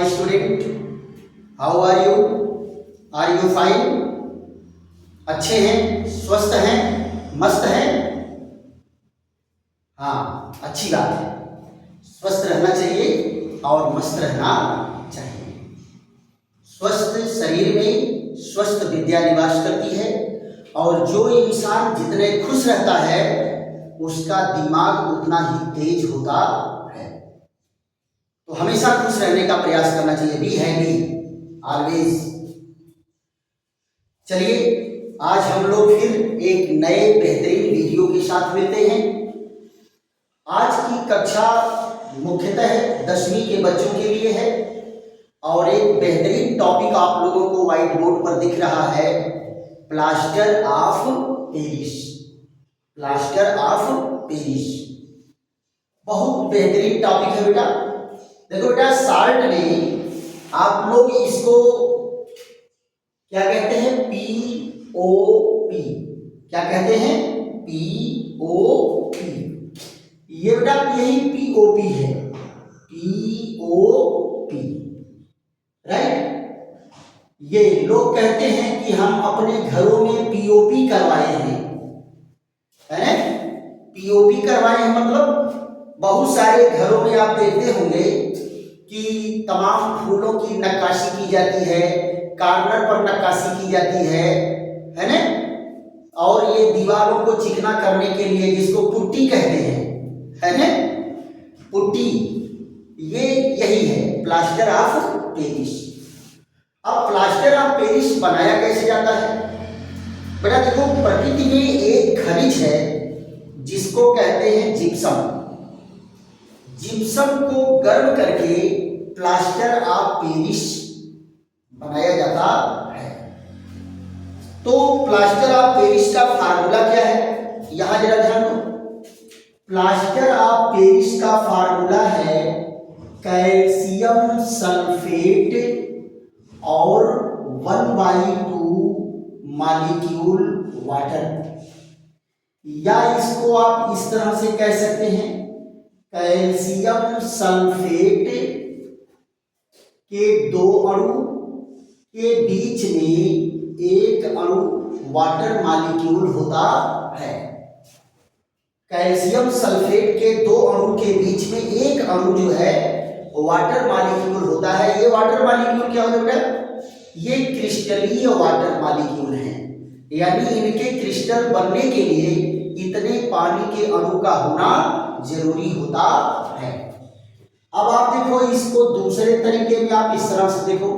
my student, how are you? Are you fine? अच्छे हैं, स्वस्थ हैं, मस्त हैं? हाँ, अच्छी बात है। स्वस्थ रहना चाहिए और मस्त रहना चाहिए। स्वस्थ शरीर में स्वस्थ विद्या निवास करती है और जो इंसान जितने खुश रहता है उसका दिमाग उतना ही तेज होता है। तो हमेशा खुश रहने का प्रयास करना चाहिए। Be happy always. चलिए आज हम लोग फिर एक नए बेहतरीन वीडियो के साथ मिलते हैं। आज की कक्षा मुख्यतः 10वीं के बच्चों के लिए है और एक बेहतरीन टॉपिक आप लोगों को व्हाइट बोर्ड पर दिख रहा है, plaster of Paris. Plaster of Paris बहुत बेहतरीन टॉपिक है बेटा। देखो बेटा, शार्ट में आप लोग इसको क्या कहते हैं? POP। क्या कहते हैं? POP। ये बेटा यही POP है, POP, राइट। ये लोग कहते हैं कि हम अपने घरों में POP करवाए हैं, है? POP करवाए हैं मतलब बहुत सारे घरों में आप देखते होंगे कि तमाम फूलों की नक्काशी की जाती है, कार्नर पर नक्काशी की जाती है ना? और ये दीवारों को चिकना करने के लिए जिसको पुट्टी कहते हैं, है ना? पुट्टी, ये यही है प्लास्टर ऑफ पेरिस। अब प्लास्टर ऑफ पेरिस बनाया कैसे जाता है बेटा? देखो, प्रकृति में एक खनिज है जिसको कहते हैं जिप्सम। जिप्सम को गर्म करके प्लास्टर ऑफ पेरिस बनाया जाता है। तो प्लास्टर ऑफ पेरिस का फार्मूला क्या है? यहां जरा ध्यान दो। प्लास्टर ऑफ पेरिस का फार्मूला है कैल्शियम सल्फेट और 1/2 मॉलिक्यूल वाटर, या इसको आप इस तरह से कह सकते हैं, कैल्शियम सल्फेट के 2 अणु के बीच में एक अणु वाटर मॉलिक्यूल होता है। कैल्शियम सल्फेट के 2 अणु के बीच में एक अणु जो है वाटर मॉलिक्यूल होता है। ये वाटर मॉलिक्यूल क्या होता है बेटा? ये क्रिस्टलीय वाटर मॉलिक्यूल हैं, यानी इनके क्रिस्टल बनने के लिए इतने पानी के अणु का होना जरूरी होता है। अब आप देखो इसको दूसरे तरीके में, आप इस तरह से देखो,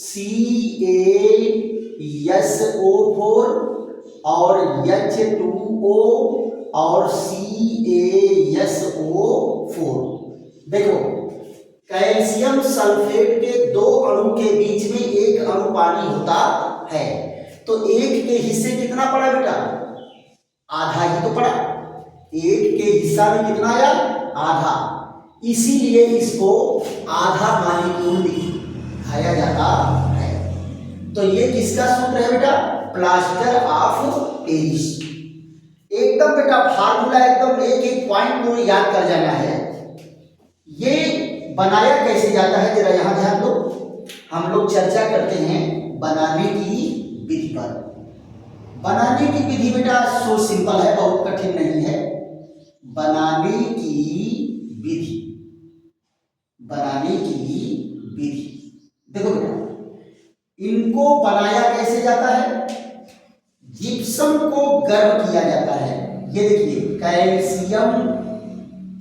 CaSO4 और H2O और CaSO4। देखो, कैल्शियम सल्फेट के 2 अणु के बीच में एक अणु पानी होता है, तो एक के हिस्से कितना पड़ा बेटा? आधा ही तो पड़ा। एक के हिस्सा में कितना आया? आधा। इसीलिए इसको आधा मॉलिक्यूल दिखाया जाता है। तो ये किसका सूत्र है बेटा? Plaster of Paris. एकदम बेटा फार्मूला, एकदम एक एक पॉइंट को याद कर जाना है। ये बनाया कैसे जाता है जरा यहां ध्यान दो। हम लोग चर्चा करते हैं बनाने की विधि पर। बनाने की विधि बेटा सो सिंपल है, बहुत कठिन नहीं है। बनाने की विधि, बनाने की विधि देखो बेटा, इनको बनाया कैसे जाता है? जिप्सम को गर्म किया जाता है। ये देखिए, कैल्शियम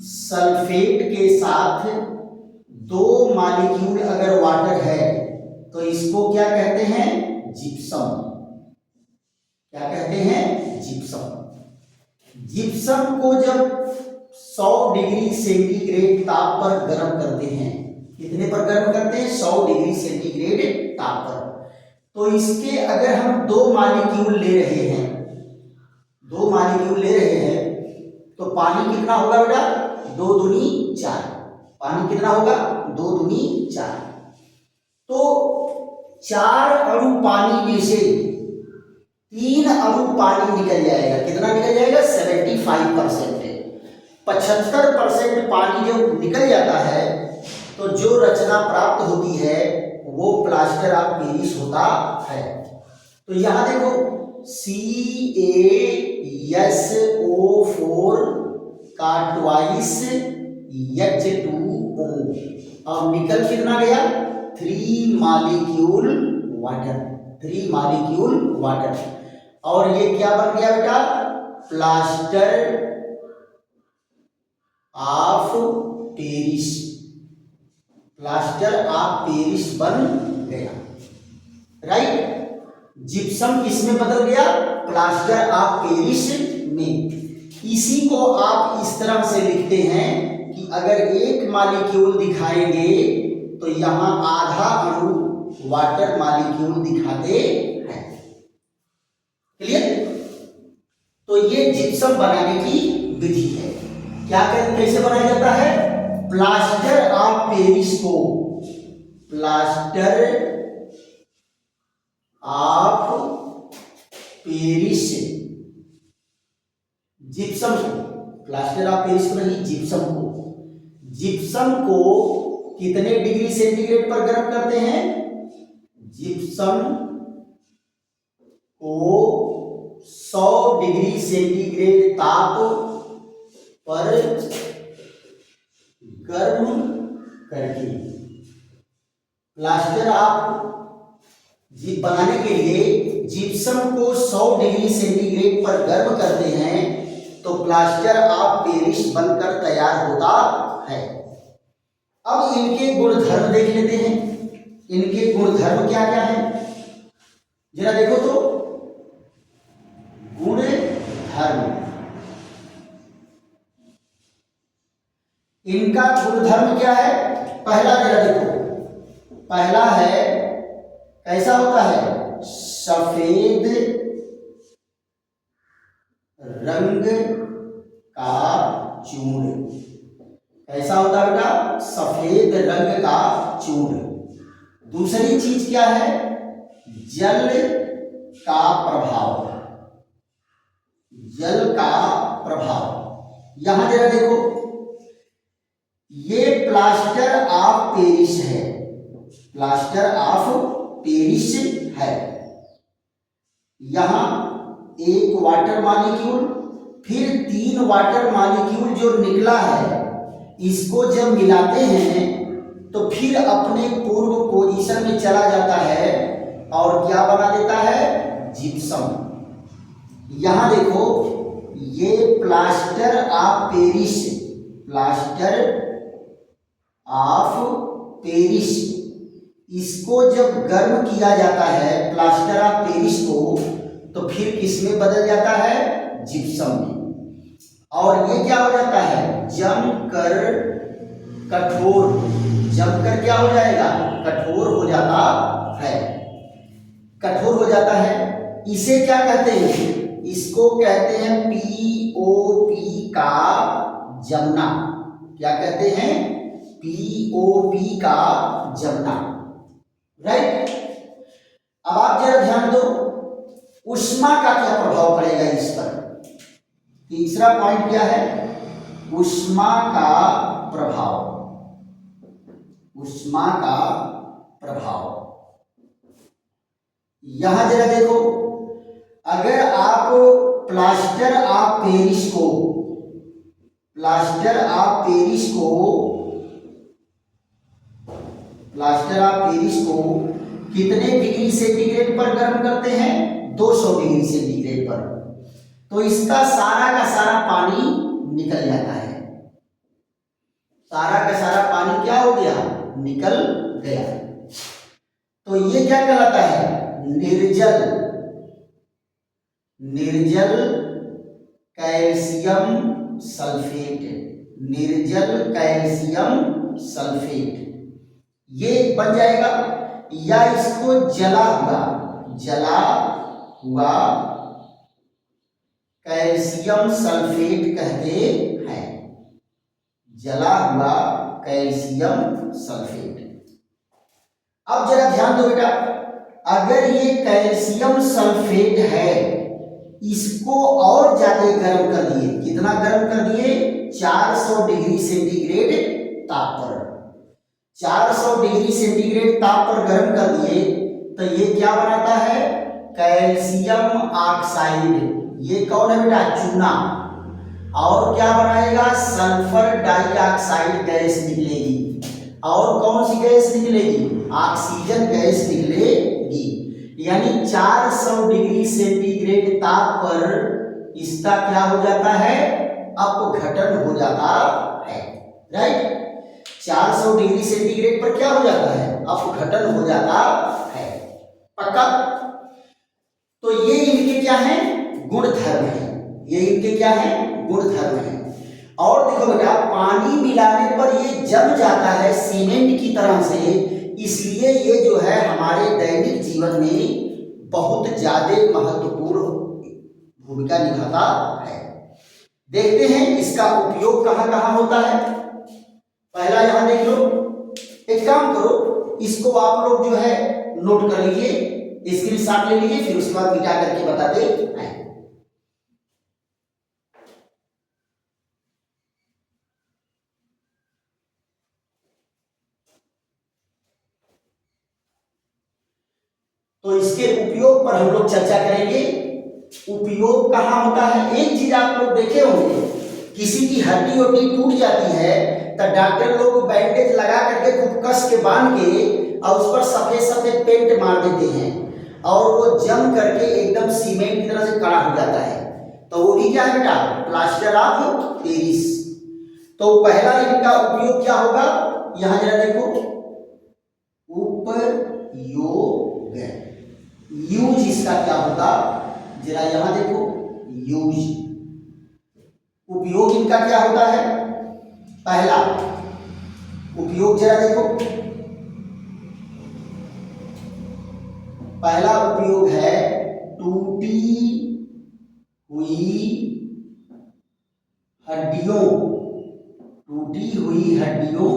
सल्फेट के साथ 2 मॉलिक्यूल अगर वाटर है तो इसको क्या कहते हैं? जिप्सम। क्या कहते हैं? जिप्सम। जिप्सम को जब 100 डिग्री सेंटीग्रेड ताप पर गर्म करते हैं, कितने पर गर्म करते हैं? 100 डिग्री सेंटीग्रेड ताप पर। तो इसके अगर हम 2 मॉलिक्यूल ले रहे हैं, 2 मॉलिक्यूल ले रहे हैं, तो पानी कितना होगा बेटा? 2 दूनी 4। पानी कितना होगा? 2 दूनी 4। तो 4 अणु पानी में से 3 अणु पानी निकल जाएगा। कितना निकल जाएगा? 75%। 75% पानी जब निकल जाता है तो जो रचना प्राप्त होती है वो प्लास्टर ऑफ पेरिस होता है। तो यहां देखो CaSO4 का ट्वाइस H2O। अब निकल कितना गया 3 मॉलिक्यूल वाटर, 3 मॉलिक्यूल वाटर। और ये क्या बन गया बेटा plaster of Paris, plaster of Paris बन गया। राइट, जिप्सम किसमें बदल गया प्लास्टर ऑफ पेरिस में। इसी को आप इस तरह से लिखते हैं कि अगर एक मॉलिक्यूल दिखाएंगे तो यहां आधा अणु वाटर मॉलिक्यूल दिखाते हैं। क्लियर? तो ये जिप्सम बनाने की विधि है। क्या कैसे बनाया जाता है प्लास्टर ऑफ पेरिस को, प्लास्टर ऑफ पेरिस जिप्सम को, प्लास्टर ऑफ पेरिस को नहीं जिप्सम को, जिप्सम को कितने डिग्री सेंटीग्रेड पर गर्म करते हैं, जिप्सम को 100 डिग्री सेंटीग्रेड ताप पर गर्म करके प्लास्टर ऑफ बनाने के लिए जिप्सम को 100 डिग्री सेंटीग्रेड पर गर्म करते हैं तो प्लास्टर ऑफ पेरिस बनकर तैयार होता है। अब इनके गुणधर्म देख लेते हैं, इनके गुणधर्म क्या क्या है जरा देखो तो। गुणधर्म, इनका गुणधर्म क्या है, पहला जरा देखो, पहला है कैसा होता है सफेद रंग का चूर्ण, कैसा होता है बेटा सफेद रंग का चूर्ण। दूसरी चीज क्या है जल का प्रभाव, जल का प्रभाव। यहां जरा देखो ये प्लास्टर ऑफ पेरिस है, प्लास्टर ऑफ पेरिस है। यहां एक वाटर मॉलिक्यूल फिर 3 वाटर मॉलिक्यूल जो निकला है इसको जब मिलाते हैं तो फिर अपने पूर्व पोजीशन में चला जाता है और क्या बना देता है जिप्सम। यहां देखो ये plaster of Paris, plaster of Paris, इसको जब गर्म किया जाता है प्लास्टर ऑफ पेरिस को तो फिर किसमें बदल जाता है जिप्सम में। और ये क्या हो जाता है जमकर कठोर, जमकर क्या हो जाएगा कठोर हो जाता है, कठोर हो जाता है। इसे क्या कहते हैं, इसको कहते हैं पीओपी का जमना। क्या कहते हैं पीओपी का जमना। राइट, अब आप जरा ध्यान दो उष्मा का क्या प्रभाव पड़ेगा इस पर। तीसरा पॉइंट क्या है उष्मा का प्रभाव, उष्मा का प्रभाव। यहां जरा देखो अगर आप प्लास्टर ऑफ पेरिस को, प्लास्टर ऑफ पेरिस को, प्लास्टर ऑफ पेरिस को कितने डिग्री सेंटीग्रेड पर गर्म करते हैं 200 डिग्री सेंटीग्रेड पर, तो इसका सारा का सारा पानी निकल जाता है, सारा का सारा पानी क्या हो गया निकल गया। तो ये क्या कहलाता है निर्जल, निर्जल कैल्शियम सल्फेट, निर्जल कैल्शियम सल्फेट ये बन जाएगा। या इसको जला हुआ, जला हुआ कैल्शियम सल्फेट कहते हैं, जला हुआ कैल्शियम सल्फेट। अब जरा ध्यान दो बेटा अगर ये कैल्शियम सल्फेट है इसको और ज्यादा गर्म कर दिए, कितना गर्म कर दिए 400 डिग्री सेंटीग्रेड ताप पर, 400 डिग्री सेंटीग्रेड ताप पर गर्म कर दिए तो ये क्या बनाता है, कैल्शियम ऑक्साइड। ये कौन है बेटा, चूना। और क्या बनाएगा, सल्फर डाइऑक्साइड गैस निकलेगी। और कौन सी गैस निकलेगी, ऑक्सीजन गैस निकलेगी। यानी 400 डिग्री सेंटीग्रेड ताप पर इसका क्या हो जाता है, अपघटन हो जाता है। राइट, 400 डिग्री सेंटीग्रेड पर क्या हो जाता है, अपघटन हो जाता है। पक्का। तो ये इनके क्या है, गुणधर्म है। ये इनके क्या है, गुणधर्म है। और देखो बेटा, पानी मिलाने पर ये जम जाता है सीमेंट की तरह से, इसलिए ये जो है हमारे दैनिक जीवन में बहुत ज्यादा महत्वपूर्ण भूमिका निभाता है। देखते हैं इसका उपयोग कहाँ कहाँ होता है। पहला यहां देख लो, एक काम करो, इसको आप लोग जो है नोट कर लीजिए, स्क्रीनशॉट ले लीजिए, फिर उसके बाद मिटा करके बता दे। तो इसके उपयोग पर हम लोग चर्चा करेंगे। उपयोग कहाँ होता है, एक चीज आप लोग देखे होंगे, किसी की हड्डी वड्डी टूट जाती है तो डॉक्टर लोग बैंडेज लगा करके खूब कस के बांध के और उस पर सफेद सफेद पेंट मार देते हैं और वो जम करके एकदम सीमेंट की तरह से कड़ा हो जाता है। तो वो भी क्या है बेटा, प्लास्टर ऑफ पेरिस। तो पहला इनका उपयोग क्या होगा, यहां जरा देखो, उपयोग, यूज इसका क्या होगा, जरा यहां देखो, यूज। उपयोग इनका क्या होता है, पहला उपयोग जरा देखो, पहला उपयोग है टूटी हुई हड्डियों, टूटी हुई हड्डियों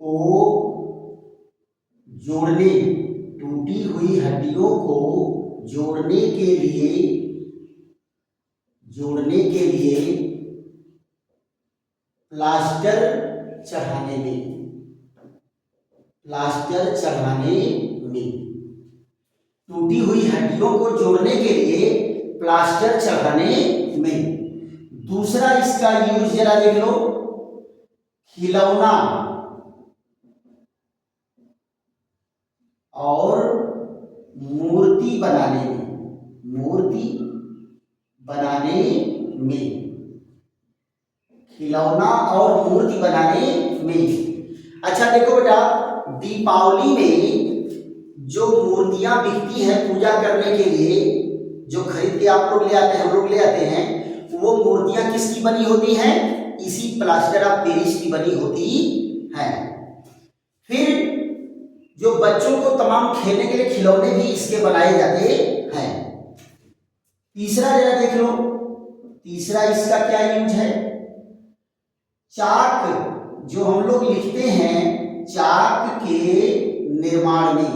को जोड़ने, टूटी हुई हड्डियों को जोड़ने के लिए प्लास्टर चढ़ाने में, प्लास्टर चढ़ाने में, टूटी हुई हड्डियों को जोड़ने के लिए प्लास्टर चढ़ाने में। दूसरा इसका यूज जरा देख लो, खिलौना और मूर्ति बनाने में, मूर्ति बनाने में, खिलौना और मूर्ति बनाने में। अच्छा देखो बेटा, दीपावली में जो मूर्तियां बिकती हैं पूजा करने के लिए, जो खरीद के आप लोग ले आते हैं, हम लोग ले आते हैं, वो मूर्तियां किसकी बनी होती हैं, इसी प्लास्टर ऑफ पेरिस की बनी होती हैं। फिर जो बच्चों को तमाम खेलने के लिए खिलौने भी इसके बनाए जाते हैं। तीसरा जरा देख लो, तीसरा इसका क्या यूज है, चाक जो हम लोग लिखते हैं, चाक के निर्माण में,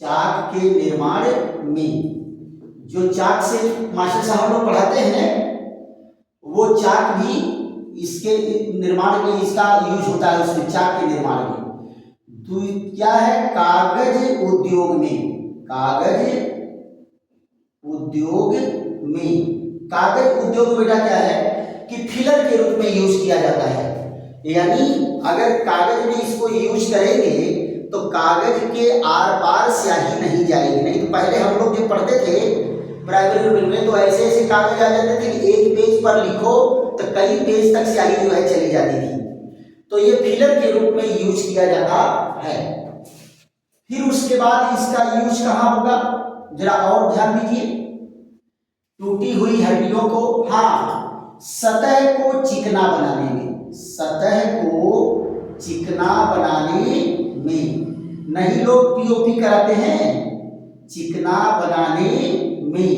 चाक के निर्माण में, जो चाक से मास्टर साहब लोग पढ़ाते हैं वो चाक भी इसके निर्माण में इसका यूज होता है, उसमें चाक के निर्माण में। क्या है, कागज उद्योग में, कागज उद्योग में, कागज उद्योग में बेटा क्या है कि फिलर के रूप में यूज किया जाता है। यानी अगर कागज में इसको यूज करेंगे तो कागज के आर पार स्याही नहीं जाएगी। नहीं तो पहले हम लोग जो पढ़ते थे प्राइमरी लेवल में तो ऐसे ऐसे कागज आ जाते थे कि एक पेज पर लिखो तो कई पेज तक स्याही जो है चली जाती थी। तो ये फिलर के रूप में यूज किया जाता है। फिर उसके बाद इसका यूज कहाँ होगा, जरा और ध्यान दीजिए, टूटी हुई हड्डियों को, हाँ, सतह को चिकना बनाने में, सतह को चिकना बनाने में। नहीं लोग पीओपी कराते हैं, चिकना बनाने में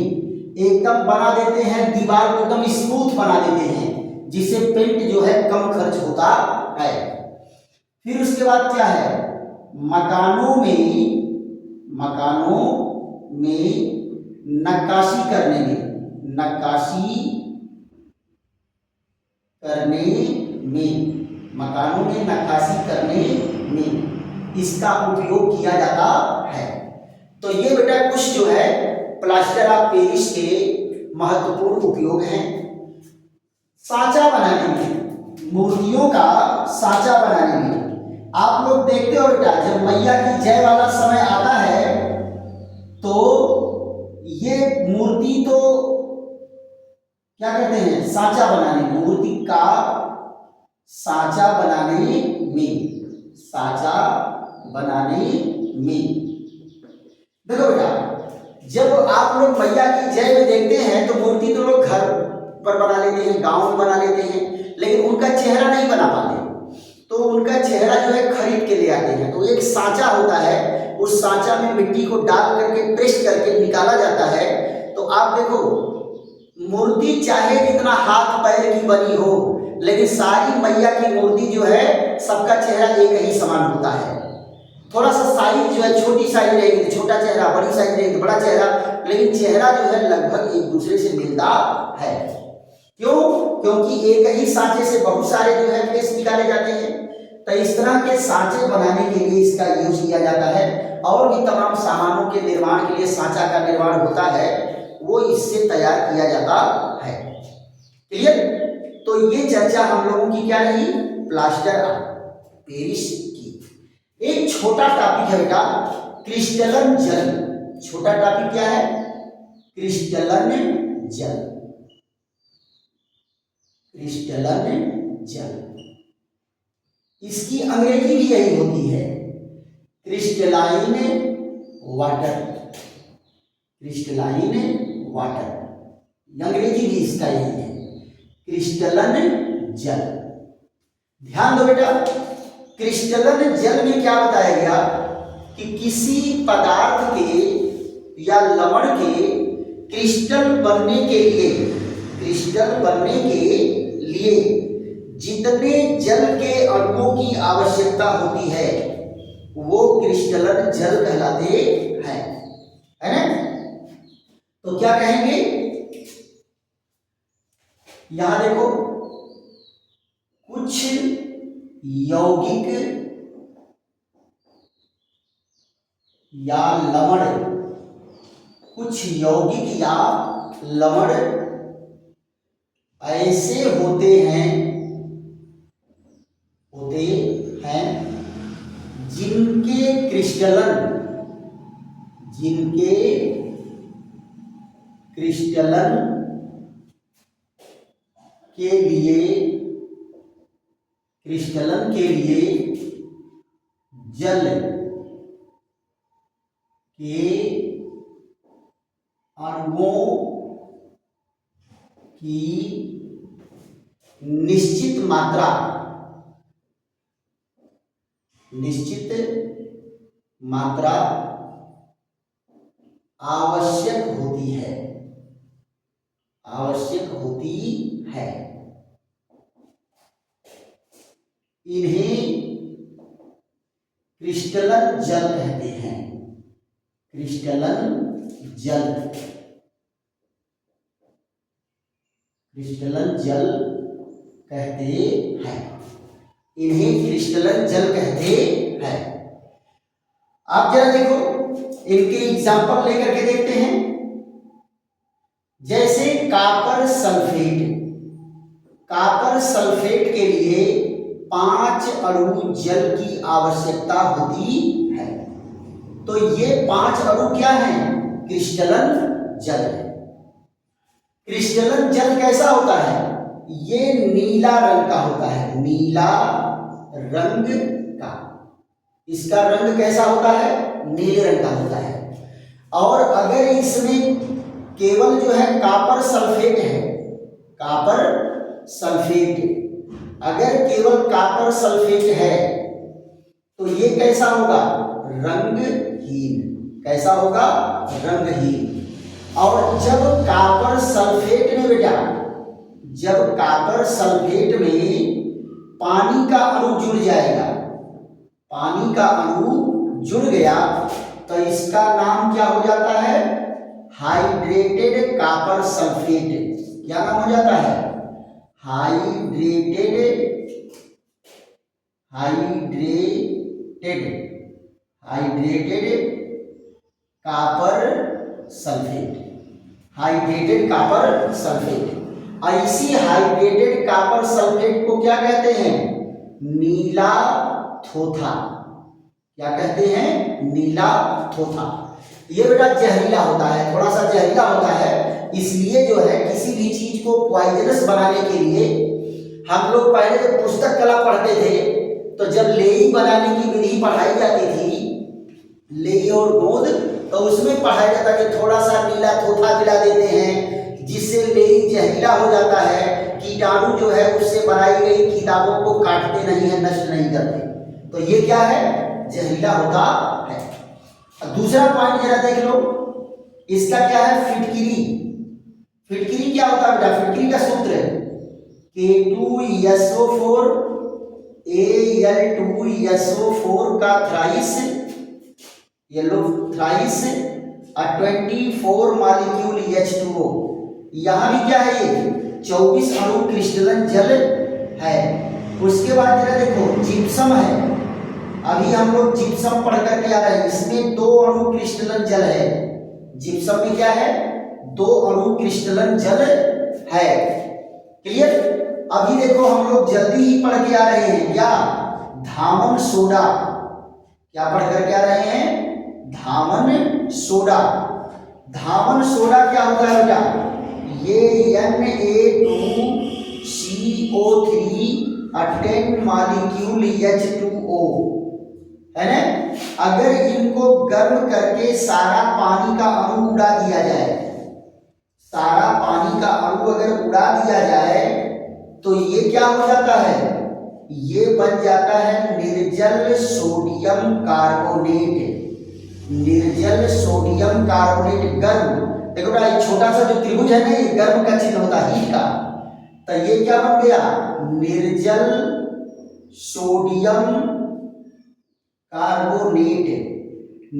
एकदम बना देते हैं, दीवार को एकदम स्मूथ बना देते हैं, जिससे पेंट जो है कम खर्च होता है। फिर उसके बाद क्या है, मकानों में नक्काशी करने में, नक्काशी करने में, मकानों में नक्काशी करने में इसका उपयोग किया जाता है। तो ये बेटा कुछ जो है प्लास्टर ऑफ पेरिस के महत्वपूर्ण उपयोग हैं। सांचा बनाने में, मूर्तियों का सांचा बनाने में आप लोग देखते हो बेटा, जब मैया की जय वाला समय आता है तो ये मूर्ति तो क्या करते हैं, सांचा बनाने, मूर्ति का सांचा बनाने में, सांचा बनाने में। देखो बेटा, जब आप लोग मैया की जय में देखते हैं तो मूर्ति तो लोग घर पर बना लेते हैं, गांव में बना लेते हैं, लेकिन उनका चेहरा नहीं बना पाते, तो उनका चेहरा जो है खरीद के ले आते हैं। तो एक सांचा होता है, उस सांचा में मिट्टी को डाल करके प्रेस करके निकाला जाता है। तो आप देखो, मूर्ति चाहे जितना हाथ पैर की बनी हो, लेकिन सारी मैया की मूर्ति जो है सबका चेहरा एक ही समान होता है। थोड़ा सा साइज जो है, छोटी साइज रहेगी तो छोटा चेहरा, बड़ी साइज रहेगी तो बड़ा चेहरा, लेकिन चेहरा जो है लगभग एक दूसरे से मिलता है। क्यों? क्योंकि एक ही सांचे से बहुत सारे जो है फेस निकाले जाते हैं। तो इस तरह के सांचे बनाने के लिए इसका यूज किया जाता है। और भी तमाम सामानों के निर्माण के लिए सांचा का निर्माण होता है, वो इससे तैयार किया जाता है। क्लियर? तो ये चर्चा हम लोगों की क्या रही, प्लास्टर ऑफ पेरिस की। एक छोटा टॉपिक है बेटा, क्रिस्टलन जल। छोटा टॉपिक क्या है? क्रिस्टलन जल। क्रिस्टलन जल, इसकी अंग्रेजी भी यही होती है, क्रिस्टलाइन वाटर। क्रिस्टलाइन वाटर, अंग्रेजी भी इसका यही है, क्रिस्टलन जल। ध्यान दो बेटा, क्रिस्टलन जल में क्या बताया गया कि किसी पदार्थ के या लवण के क्रिस्टल बनने के लिए, क्रिस्टल बनने के लिए जितने जल के अणुओं की आवश्यकता होती है वो क्रिस्टलन जल कहलाते हैं, है ना? तो क्या कहेंगे, यहां देखो, कुछ यौगिक या लवण, कुछ यौगिक या लवण ऐसे होते हैं जिनके क्रिस्टलन, जिनके क्रिस्टलन के लिए, क्रिस्टलन के लिए जल के अणुओं की निश्चित मात्रा, निश्चित मात्रा आवश्यक होती है, आवश्यक होती है। इन्हें क्रिस्टलन जल कहते हैं, क्रिस्टलन जल, क्रिस्टलन जल कहते हैं, इन्हें क्रिस्टलन जल कहते हैं। आप जरा देखो, इनके एग्जाम्पल लेकर के देखते हैं। जैसे कापर सल्फेट, कापर सल्फेट के लिए 5 अणु जल की आवश्यकता होती है। तो ये 5 अणु क्या हैं? क्रिस्टलन जल है। क्रिस्टलन जल कैसा होता है? ये नीला रंग का होता है, नीला रंग का। इसका रंग कैसा होता है? नीले रंग का होता है। और अगर इसमें केवल जो है कापर सल्फेट है, कापर सल्फेट, अगर केवल कापर सल्फेट है तो ये कैसा होगा? रंगहीन। कैसा होगा? रंगहीन। और जब कापर सल्फेट में बेटा, जब कापर सल्फेट में पानी का अणु जुड़ जाएगा, पानी का अणु जुड़ गया तो इसका नाम क्या हो जाता है? Hydrated copper sulphate. क्या नाम हो जाता है? Hydrated hydrated hydrated copper sulphate, hydrated copper sulphate. इसी हाइड्रेटेड कॉपर सल्फेट को क्या कहते हैं? नीला थोथा। क्या कहते हैं? नीला थोथा। ये बेटा जहरीला होता है, थोड़ा सा जहरीला होता है, इसलिए जो है किसी भी चीज को पॉइजनस बनाने के लिए हम लोग पहले जब पुस्तक कला पढ़ते थे तो जब लेई बनाने की विधि पढ़ाई जाती थी, लेई और गोंद, तो उसमें पढ़ाया जाता कि थोड़ा सा नीला थोथा मिला देते हैं जिससे लेई जहरीला हो जाता है, कीटाणु जो है उससे बनाई गई किताबों को काटते नहीं है, नष्ट नहीं करते, तो ये क्या है? जहरीला होता है। दूसरा पॉइंट जरा देख लो, इसका क्या है? फिटकिरी। फिटकिरी क्या होता है बेटा? फिटकिरी का सूत्र है K2SO4 Al2SO4 का thrice, yellow thrice 24 molecule H2O। यहाँ भी क्या है? ये 24 अणु क्रिस्टलन जल है। उसके बाद जरा देखो जिप्सम है, अभी हम लोग जिप्सम पढ़ करके आ रहे हैं, इसमें 2 अणु क्रिस्टलन जल है। जिप्सम में क्या है? 2 अणु क्रिस्टलन जल है। क्लियर? अभी देखो हम लोग जल्दी ही पढ़ के आ रहे हैं क्या? धामन सोडा। क्या पढ़ करके आ रहे हैं? धामन सोडा। धामन सोडा क्या होता है बेटा? ये Na2CO3 10 मॉलिक्यूल H2O है ना। अगर इनको गर्म करके सारा पानी का अणु उड़ा दिया जाए, सारा पानी का अणु अगर उड़ा दिया जाए तो ये क्या हो जाता है? ये बन जाता है निर्जल सोडियम कार्बोनेट। निर्जल सोडियम कार्बोनेट गर्म। देखो बेटा ये छोटा सा जो त्रिभुज है ना, ये गर्म का चिन्ह होता है, हीट का, तो ये क्या बन गया? निर्जल सोडियम कार्बोनेट।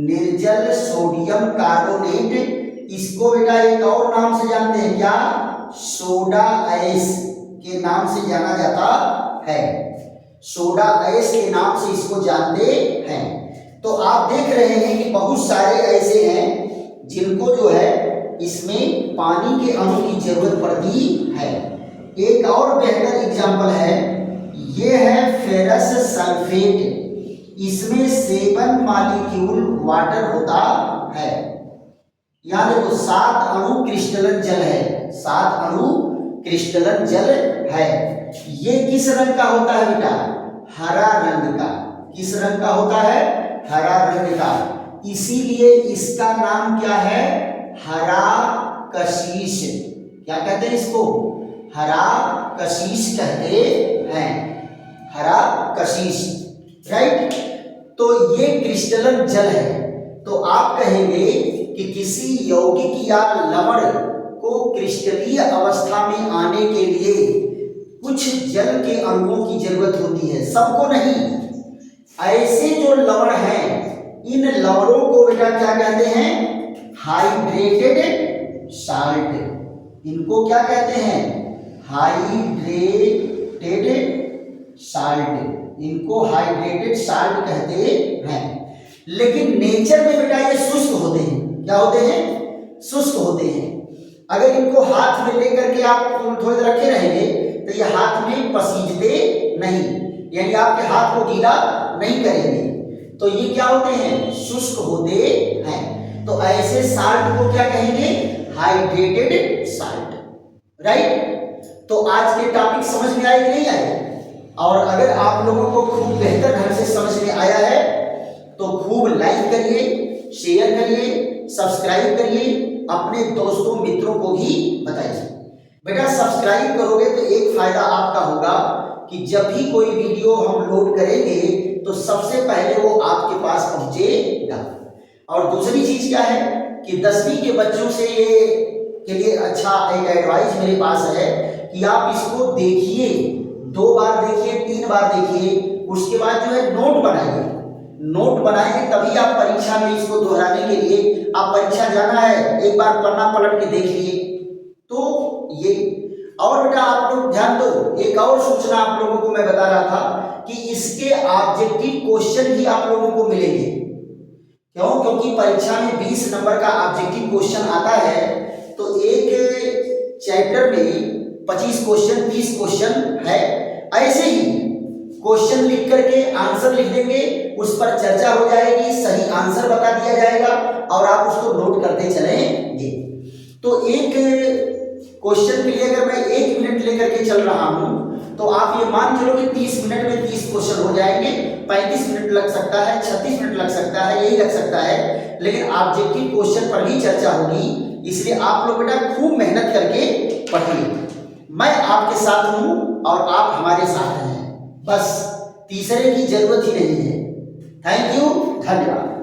निर्जल सोडियम कार्बोनेट, इसको बेटा एक और नाम से जानते हैं क्या? सोडा ऐश के नाम से जाना जाता है। सोडा ऐश के नाम से इसको जानते हैं। तो आप देख रहे हैं कि बहुत सारे ऐसे हैं जिनको जो है इसमें पानी के अणु की जरूरत पड़ती है। एक और बेहतर एग्जांपल है, ये है फेरस सल्फेट। इसमें 7 मॉलिक्यूल वाटर होता है। यहाँ देखो 7 अणु क्रिस्टलन जल है, 7 अणु क्रिस्टलन जल है। ये किस रंग का होता है बेटा? हरा रंग का। किस रंग का होता है? हरा रंग का। इसीलिए इसका नाम क्या है? हरा कशीश। क्या कहते हैं इसको? हरा कशीश कहते हैं। हरा कशीश, राइट। तो ये क्रिस्टलन जल है। तो आप कहेंगे कि किसी यौगिक या लवण को क्रिस्टलीय अवस्था में आने के लिए कुछ जल के अणुओं की जरूरत होती है, सबको नहीं। ऐसे जो लवण हैं, इन लवणों को बेटा क्या कहते हैं? Hydrated salt. इनको क्या कहते हैं? Hydrated salt. इनको हाइड्रेटेड साल्ट कहते हैं। लेकिन नेचर में बेटा ये शुष्क होते हैं। क्या होते हैं? शुष्क होते हैं। अगर इनको हाथ में लेकर के आप थोड़ी देर रखे रहेंगे तो ये हाथ में पसीजते नहीं, यानी आपके हाथ को गीला नहीं करेंगे। तो ये क्या होते हैं? शुष्क होते हैं। तो ऐसे साल्ट को क्या कहेंगे? Hydrated salt, right. तो आज के टॉपिक समझ में आए कि नहीं आए? और अगर आप लोगों को खूब बेहतर ढंग से समझ में आया है तो खूब लाइक करिए, शेयर करिए, सब्सक्राइब करिए, अपने दोस्तों मित्रों को भी बताइए। बेटा सब्सक्राइब करोगे तो एक फायदा आपका होगा कि जब भी कोई वीडियो हम लोड करेंगे तो सबसे पहले वो आपके पास पहुंचेगा। और दूसरी चीज क्या है कि 10वीं के बच्चों से ये के लिए अच्छा एक एडवाइस मेरे पास है कि आप इसको देखिए, 2 बार देखिए, 3 बार देखिए, उसके बाद जो है नोट बनाइए। नोट बनाएंगे तभी आप परीक्षा में इसको दोहराने के लिए, आप परीक्षा जाना है एक बार पन्ना पलट के देख लिए तो ये। और बेटा आप लोग ध्यान दो, एक और सूचना आप लोगों को मैं बता रहा था कि इसके ऑब्जेक्टिव क्वेश्चन ही आप लोगों को मिलेंगे। क्यों? क्योंकि परीक्षा में 20 नंबर का ऑब्जेक्टिव क्वेश्चन आता है, तो एक चैप्टर में 25 क्वेश्चन 30 क्वेश्चन है। ऐसे ही क्वेश्चन लिख करके आंसर लिख देंगे, उस पर चर्चा हो जाएगी, सही आंसर बता दिया जाएगा और आप उसको नोट करते चलेंगे। तो एक क्वेश्चन के लिए अगर मैं 1 मिनट लेकर के चल रहा हूं, तो आप ये मान चलो कि 30 मिनट में 30 क्वेश्चन हो जाएंगे। 35 मिनट लग सकता है, 36 मिनट लग सकता है, यही लग सकता है, लेकिन ऑब्जेक्टिव क्वेश्चन पर भी चर्चा होगी। इसलिए आप लोग बेटा खूब मेहनत करके पढ़िए। मैं आपके साथ हूं और आप हमारे साथ हैं, बस तीसरे की जरूरत ही नहीं है। थैंक यू, धन्यवाद।